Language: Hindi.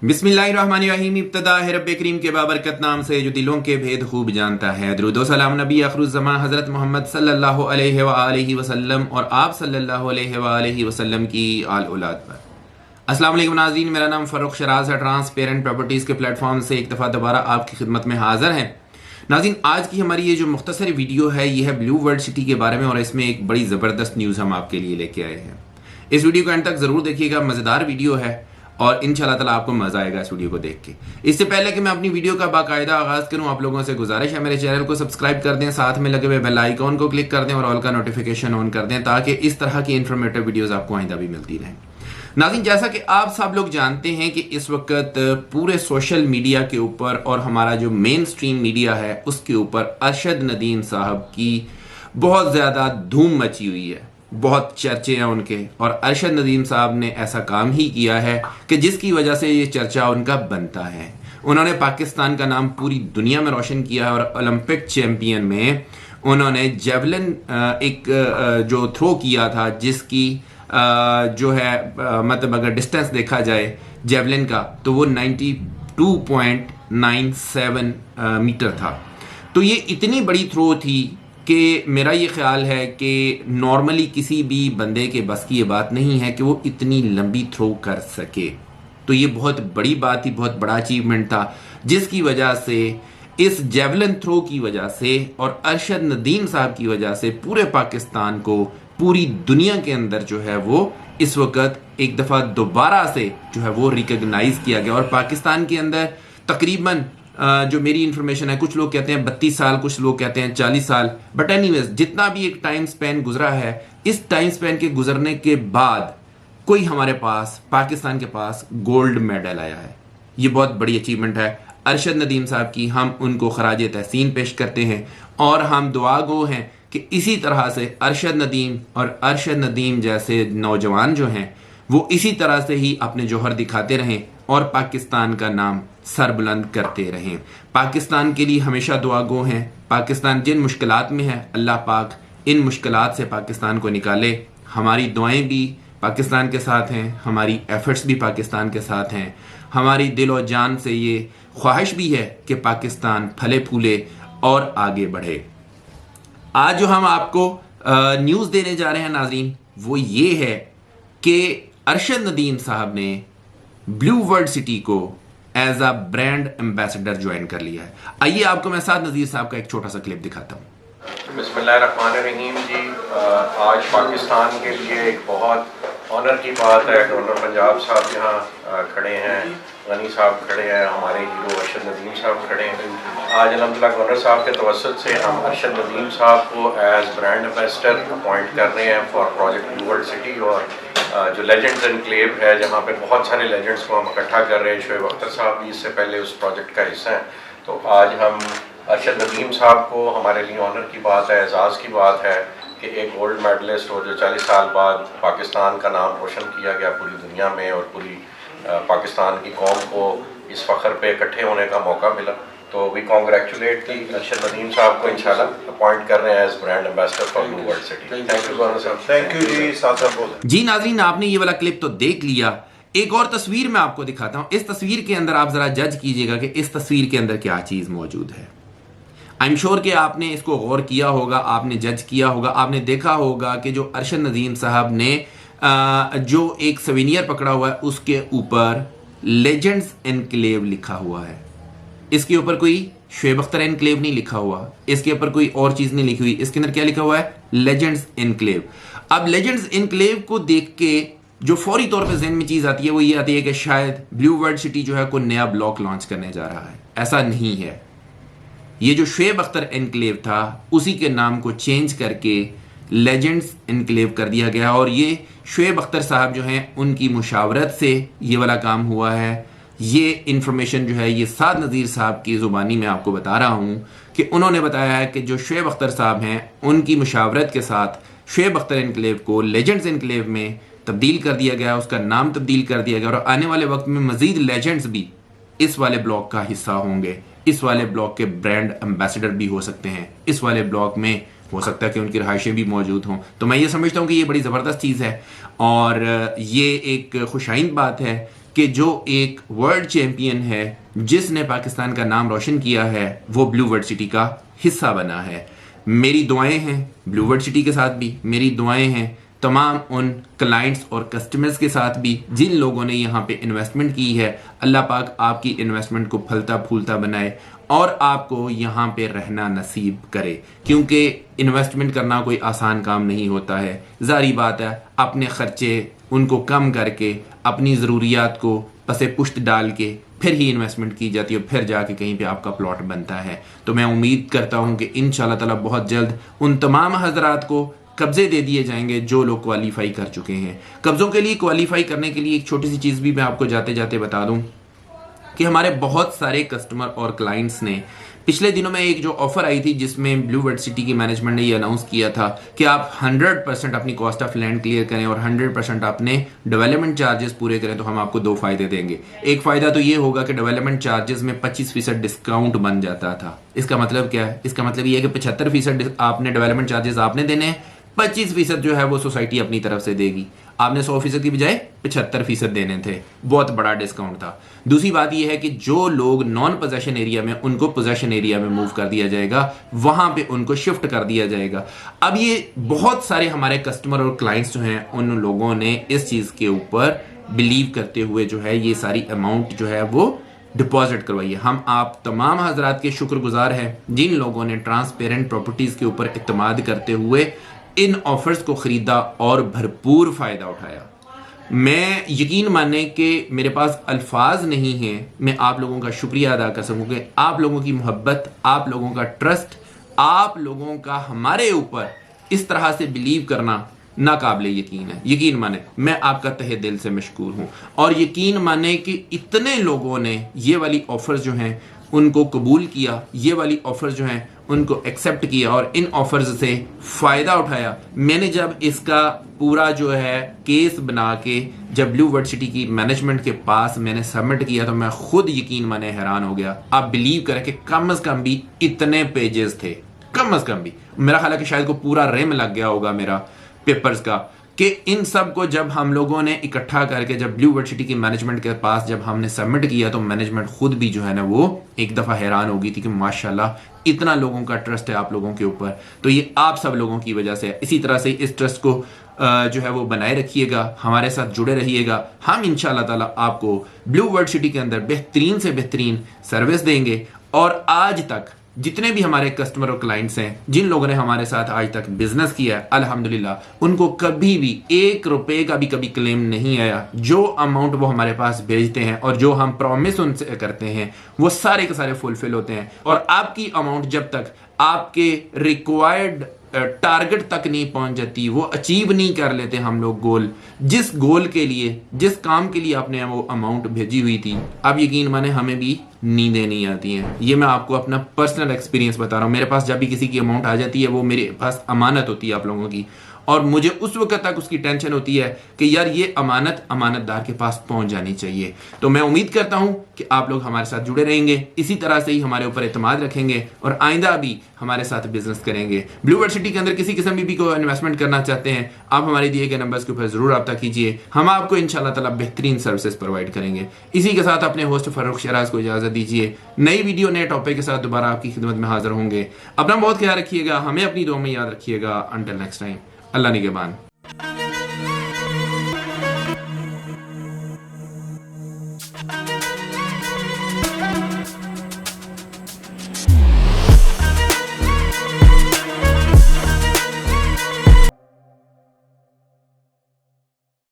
बिस्मिल्लाहिर्रहमानिर्रहीम। इब्तदा है रब्बे करीम के बाबरकत नाम से जो दिलों के भेद खूब जानता है। दुरूद व सलाम नबी आखिरुज़्ज़मान हज़रत मोहम्मद सल्लल्लाहु अलैहि व आलिहि वसल्लम और आप सल्लल्लाहु अलैहि व आलिहि वसल्लम की आल औलाद पर। अस्सलाम वालेकुम नाज़रीन, मेरा नाम फ़ारूक शराज है। ट्रांसपेरेंट प्रॉपर्टीज़ के प्लेटफॉर्म से एक दफ़ा दोबारा आपकी खिदमत में हाज़िर हैं। नाज़रीन, आज की हमारी ये जो मुख्तसर वीडियो है ये है ब्लू वर्ल्ड सिटी के बारे में, और इसमें एक बड़ी ज़बरदस्त न्यूज़ हम आपके लिए लेके आए हैं। इस वीडियो को एंड तक ज़रूर देखिएगा, मज़ेदार वीडियो है और इंशाल्लाह ताला आपको मज़ा आएगा इस वीडियो को देख के। इससे पहले कि मैं अपनी वीडियो का बाकायदा आगाज़ करूं, आप लोगों से गुजारिश है मेरे चैनल को सब्सक्राइब कर दें, साथ में लगे हुए बेल आइकॉन को क्लिक कर दें और ऑल का नोटिफिकेशन ऑन कर दें, ताकि इस तरह की इंफॉर्मेटिव वीडियोज़ आपको आइंदा भी मिलती रहें। नाज़रीन, जैसा कि आप सब लोग जानते हैं कि इस वक्त पूरे सोशल मीडिया के ऊपर और हमारा जो मेन स्ट्रीम मीडिया है उसके ऊपर अरशद नदीम साहब की बहुत ज़्यादा धूम मची हुई है, बहुत चर्चे हैं उनके। और अरशद नदीम साहब ने ऐसा काम ही किया है कि जिसकी वजह से ये चर्चा उनका बनता है। उन्होंने पाकिस्तान का नाम पूरी दुनिया में रोशन किया है और ओलंपिक चैंपियन में उन्होंने जेवलिन एक जो थ्रो किया था, जिसकी जो है मतलब अगर डिस्टेंस देखा जाए जेवलिन का तो वो 92.97 मीटर था। तो ये इतनी बड़ी थ्रो थी कि मेरा ये ख्याल है कि नॉर्मली किसी भी बंदे के बस की ये बात नहीं है कि वो इतनी लंबी थ्रो कर सके। तो ये बहुत बड़ी बात थी, बहुत बड़ा अचीवमेंट था, जिसकी वजह से इस जेवलिन थ्रो की वजह से और अरशद नदीम साहब की वजह से पूरे पाकिस्तान को पूरी दुनिया के अंदर जो है वो इस वक्त एक दफ़ा दोबारा से जो है वो रिकग्नाइज किया गया। और पाकिस्तान के अंदर तकरीबन जो मेरी इंफॉर्मेशन है, कुछ लोग कहते हैं 32 साल, कुछ लोग कहते हैं 40 साल, बट एनीवेज जितना भी एक टाइम स्पेन गुजरा है, इस टाइम स्पेन के गुजरने के बाद कोई हमारे पास पाकिस्तान के पास गोल्ड मेडल आया है। ये बहुत बड़ी अचीवमेंट है अरशद नदीम साहब की। हम उनको खराज तहसीन पेश करते हैं और हम दुआ गो हैं कि इसी तरह से अरशद नदीम और अरशद नदीम जैसे नौजवान जो हैं वो इसी तरह से ही अपने जौहर दिखाते रहें और पाकिस्तान का नाम सरबुलंद करते रहें। पाकिस्तान के लिए हमेशा दुआ गो हैं। पाकिस्तान जिन मुश्किलात में है, अल्लाह पाक इन मुश्किलात से पाकिस्तान को निकाले। हमारी दुआएं भी पाकिस्तान के साथ हैं, हमारी एफर्ट्स भी पाकिस्तान के साथ हैं। हमारी दिल और जान से ये ख्वाहिश भी है कि पाकिस्तान फले फूले और आगे बढ़े। आज जो हम आपको न्यूज़ देने जा रहे हैं नाज़रीन, वो ये है कि अरशद नदीम साहब ने ब्लू वर्ल्ड सिटी को as a brand ambassador join कर लिया है। आइए आपको मैं साद नज़ीर साहब का एक छोटा सा क्लिप दिखाता हूँ। बिस्मिल्लाहिर्रहमानिर्रहीम जी, आज पाकिस्तान के लिए एक बहुत ऑनर की बात है। डॉक्टर पंजाब साहब यहाँ खड़े हैं, गनी साहब खड़े हैं, हमारे हीरो अरशद नदीम साहब खड़े हैं। आज अल्हम्दुलिल्लाह गवर्नर साहब के तवस्सुत से हम अरशद नदीम साहब को एज ब्रांड एम्बेसडर अपॉइंट कर रहे हैं for project blue world city. और जो लेजेंड्स एनक्लेव है, जहाँ पे बहुत सारे लेजेंड्स को हम इकट्ठा कर रहे हैं, शोएब अख्तर साहब भी इससे पहले उस प्रोजेक्ट का हिस्सा हैं। तो आज हम अरशद नदीम साहब को, हमारे लिए ऑनर की बात है, एजाज़ की बात है कि एक गोल्ड मेडलिस्ट और जो 40 साल बाद पाकिस्तान का नाम रोशन किया गया पूरी दुनिया में और पूरी पाकिस्तान की कौम को इस फ़ख्र पे इकट्ठे होने का मौका मिला। तो we congratulate the Arshad Nadeem साहब को, इंशाल्लाह अपॉइंट कर रहे हैं as brand ambassador for blue world city. Thank you साहब। Thank you ji. साथ जी नाज़रीन, आपने ये वाला क्लिप तो देख लिया। एक और तस्वीर मैं आपको दिखाता हूँ। इस तस्वीर के अंदर आप जरा जज कीजिएगा कि इस तस्वीर के अंदर क्या चीज़ मौजूद है। आई एम श्योर कि आपने इसको गौर किया होगा, आपने जज किया होगा, आपने देखा होगा कि जो अरशद नदीम साहब ने जो एक सवीनियर पकड़ा हुआ है उसके ऊपर लेजेंड्स एनक्लेव लिखा हुआ है। इसके ऊपर कोई शोएब अख्तर एनक्लेव नहीं लिखा हुआ, इसके ऊपर कोई और चीज़ नहीं लिखी हुई, इसके अंदर क्या लिखा हुआ है? Legends enclave. अब लेजेंड्स एनक्लेव को देख के जो फौरी तौर पे ज़हन में चीज़ आती है वो ये आती है कि शायद ब्लू वर्ल्ड सिटी जो है कोई नया ब्लॉक लॉन्च करने जा रहा है। ऐसा नहीं है। ये जो शोएब अख्तर एनक्लेव था उसी के नाम को चेंज करके लेजेंड्स एनक्लेव कर दिया गया। और ये शोएब अख्तर साहब जो हैं उनकी मुशावरत से ये वाला काम हुआ है। ये इंफॉर्मेशन जो है ये साद नज़ीर साहब की ज़ुबानी में आपको बता रहा हूँ कि उन्होंने बताया है कि जो शोएब अख्तर साहब हैं उनकी मुशावरत के साथ शोएब अख्तर एनक्लेव को लेजेंड्स एनक्लेव में तब्दील कर दिया गया, उसका नाम तब्दील कर दिया गया। और आने वाले वक्त में मज़ीद लेजेंड्स भी इस वाले ब्लॉक का हिस्सा होंगे, इस वाले ब्लॉक के ब्रांड एम्बेसडर भी हो सकते हैं, इस वाले ब्लॉक में हो सकता है कि उनकी रहायशें भी मौजूद हों। तो मैं ये समझता हूँ कि ये बड़ी ज़बरदस्त चीज़ है और ये एक खुशाइंद बात है कि जो एक वर्ल्ड चैंपियन है जिसने पाकिस्तान का नाम रोशन किया है वो ब्लू वर्ल्ड सिटी का हिस्सा बना है। मेरी दुआएं हैं ब्लू वर्ल्ड सिटी के साथ भी, मेरी दुआएं हैं तमाम उन क्लाइंट्स और कस्टमर्स के साथ भी जिन लोगों ने यहाँ पे इन्वेस्टमेंट की है। अल्लाह पाक आपकी इन्वेस्टमेंट को फलता फूलता बनाए और आपको यहाँ पे रहना नसीब करे, क्योंकि इन्वेस्टमेंट करना कोई आसान काम नहीं होता है। जारी बात है अपने खर्चे उनको कम करके अपनी ज़रूरियात को पसे पुश्त डाल के फिर ही इन्वेस्टमेंट की जाती है, फिर जाके कहीं पे आपका प्लॉट बनता है। तो मैं उम्मीद करता हूँ कि इंशाअल्लाह ताला बहुत जल्द उन तमाम हजरात को कब्जे दे दिए जाएंगे जो लोग क्वालिफाई कर चुके हैं। कब्जों के लिए क्वालिफाई करने के लिए एक छोटी सी चीज़ भी मैं आपको जाते जाते बता दूं कि हमारे बहुत सारे कस्टमर और क्लाइंट्स ने पिछले दिनों में एक जो ऑफर आई थी जिसमें ब्लू वर्ल्ड सिटी की मैनेजमेंट ने ये अनाउंस किया था कि आप 100% अपनी कॉस्ट ऑफ लैंड क्लियर करें और 100% अपने डेवलपमेंट चार्जेस पूरे करें तो हम आपको 2 फायदे देंगे। एक फायदा तो ये होगा कि डेवलपमेंट चार्जेस में 25% डिस्काउंट बन जाता था। इसका मतलब क्या है? इसका मतलब ये है कि 75% आपने डेवलपमेंट चार्जेस आपने देने हैं, 25% जो है वो सोसाइटी अपनी तरफ से देगी। आपने 100% की बजाय 75% देने थे, बहुत बड़ा डिस्काउंट था। दूसरी बात यह है कि जो लोग नॉन पोजेशन एरिया में उनको पोजेशन एरिया में मूव कर दिया जाएगा, वहां पे उनको शिफ्ट कर दिया जाएगा। अब ये बहुत सारे हमारे कस्टमर और क्लाइंट्स जो हैं उन लोगों ने इस चीज के ऊपर बिलीव करते हुए जो है ये सारी अमाउंट जो है वो डिपॉजिट करवाइए। हम आप तमाम हजरात के शुक्रगुजार हैं जिन लोगों ने ट्रांसपेरेंट प्रॉपर्टीज के ऊपर इत्मीनाद करते हुए इन ऑफर्स को खरीदा और भरपूर फायदा उठाया। मैं यकीन माने कि मेरे पास अल्फाज नहीं है मैं आप लोगों का शुक्रिया अदा कर सकूं कि आप लोगों की मोहब्बत, आप लोगों का ट्रस्ट, आप लोगों का हमारे ऊपर इस तरह से बिलीव करना नाकाबिले यकीन है। यकीन माने मैं आपका तहे दिल से मशकूर हूं और यकीन माने कि इतने लोगों ने ये वाली ऑफर्स जो हैं उनको कबूल किया, ये वाली ऑफर्स जो हैं उनको एक्सेप्ट किया और इन ऑफर्स से फ़ायदा उठाया। मैंने जब इसका पूरा जो है केस बना के जब ब्लू वर्ल्ड सिटी की मैनेजमेंट के पास मैंने सबमिट किया तो मैं खुद यकीन माने हैरान हो गया। आप बिलीव करें कि कम अज़ कम भी इतने पेजेस थे, कम अज़ कम भी। मेरा ख्याल है कि शायद को पूरा रिम लग गया होगा मेरा पेपर्स का, कि इन सब को जब हम लोगों ने इकट्ठा करके जब ब्लू वर्ल्ड सिटी की मैनेजमेंट के पास जब हमने सबमिट किया तो मैनेजमेंट खुद भी जो है ना वो एक दफ़ा हैरान हो गई थी कि माशाल्लाह इतना लोगों का ट्रस्ट है आप लोगों के ऊपर। तो ये आप सब लोगों की वजह से है। इसी तरह से इस ट्रस्ट को जो है वो बनाए रखिएगा, हमारे साथ जुड़े रहिएगा। हम इंशाअल्लाह ताला आपको ब्लू वर्ल्ड सिटी के अंदर बेहतरीन से बेहतरीन सर्विस देंगे। और आज तक जितने भी हमारे कस्टमर और क्लाइंट्स हैं जिन लोगों ने हमारे साथ आज तक बिजनेस किया है, अल्हम्दुलिल्लाह उनको कभी भी 1 रुपए का भी कभी क्लेम नहीं आया। जो अमाउंट वो हमारे पास भेजते हैं और जो हम प्रॉमिस उनसे करते हैं वो सारे के सारे फुलफिल होते हैं। और आपकी अमाउंट जब तक आपके रिक्वायर्ड टारगेट तक नहीं पहुंच जाती, वो अचीव नहीं कर लेते हम लोग गोल, जिस गोल के लिए जिस काम के लिए आपने वो अमाउंट भेजी हुई थी, आप यकीन माने हमें भी नींदें नहीं आती हैं। ये मैं आपको अपना पर्सनल एक्सपीरियंस बता रहा हूँ। मेरे पास जब भी किसी की अमाउंट आ जाती है वो मेरे पास अमानत होती है आप लोगों की, और मुझे उस वक्त तक उसकी टेंशन होती है कि यार ये अमानत अमानतदार के पास पहुंच जानी चाहिए। तो मैं उम्मीद करता हूं कि आप लोग हमारे साथ जुड़े रहेंगे, इसी तरह से ही हमारे ऊपर एतमाद रखेंगे और आइंदा भी हमारे साथ बिजनेस करेंगे। ब्लू वर्ल्ड सिटी के अंदर किसी किस्म भी को इन्वेस्टमेंट करना चाहते हैं, आप हमारे दिए गए नंबर्स के ऊपर जरूर रब्ता कीजिए। हम आपको इंशाल्लाह ताला बेहतरीन सर्विसेज प्रोवाइड करेंगे। इसी के साथ अपने होस्ट फारूक शराज को इजाजत दीजिए। नई वीडियो नए टॉपिक के साथ दोबारा आपकी खिदमत में हाजिर होंगे। अपना बहुत ख्याल रखिएगा, हमें अपनी दुआ में याद रखिएगा। अंटिल नेक्स्ट टाइम, अल्लाह निगहबान।